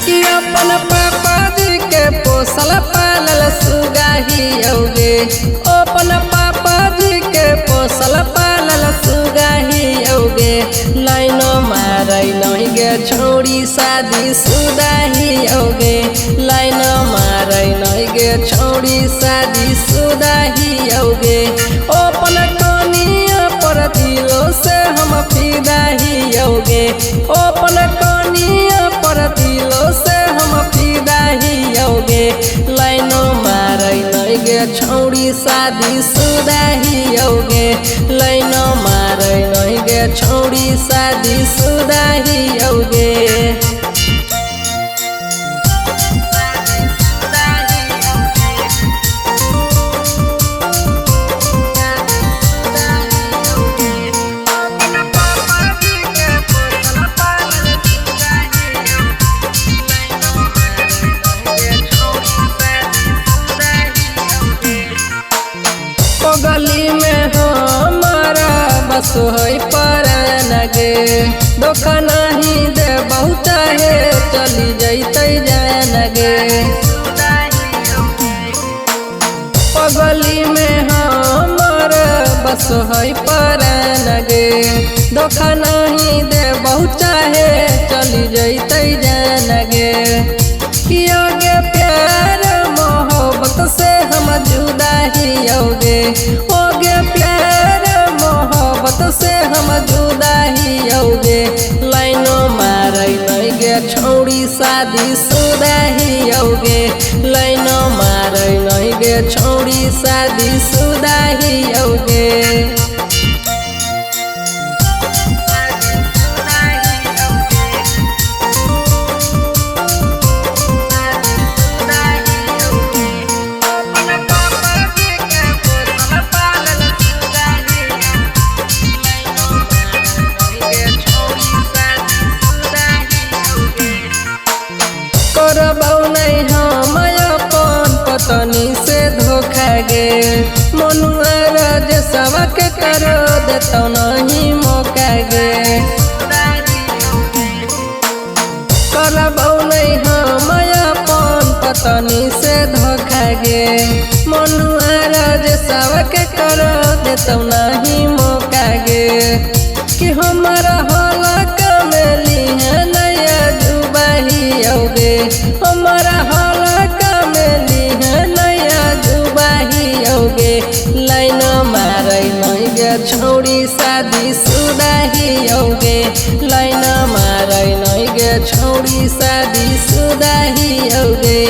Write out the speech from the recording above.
कि अपन पापा जी के पोसल पालल सुगाही औगे। अपन पापा जी के पोसल पालल सुगाही औगे। लाइनो मारै नहीं गे छोड़ी शादी सुदाही औगे। लाइनो मारै नहीं गे छोड़ी शादी सुदाही औगे। अपन कनिया पर दिलो से हम फिदाही औगे। अपन कनिया पर दिलो से हम फिदाही औगे। लाइनो मारै नहीं गे छोड़ी शादी सुदाही औगे। लाइनो मारै नहीं गे छोड़ी शादी सुदाही औगे। गली में हमारा बस है पर लगे। धोखा नहीं दे बहुत है चली जैते जानगे। गली में हमारा बस है पर लगे। धोखा नहीं दे बहुत है चली जैते जानगे। कि आगे प्यार मोहब्बत से हम जुदाही औगे। होगे प्यार मोहब्बत से हम जुदाही औगे। लाइनो मारै नहीं गे छोड़ी शादी सुदाही औगे। लाइनो मारै नहीं गे छोड़ी शादी सुदाही औगे। करबौ नहीं हम अपन पत्नी से धोखा गे। मनुआ राजसवा के करो देतो नहीं मौका गे। करबौ नहीं हम अपन पत्नी से धोखा गे। मनुआ राजसवा के करो देतो नहीं मौका गे। कि हमारा हला कमेली है नया जुबाही औगे। हमारा हला कमेली है नया जुबाही औगे। लाइनो मारै नहीं गे छोड़ी शादी सुदाही औगे। लाइनो मारै नहीं गे छोड़ी शादी सुदाही औगे।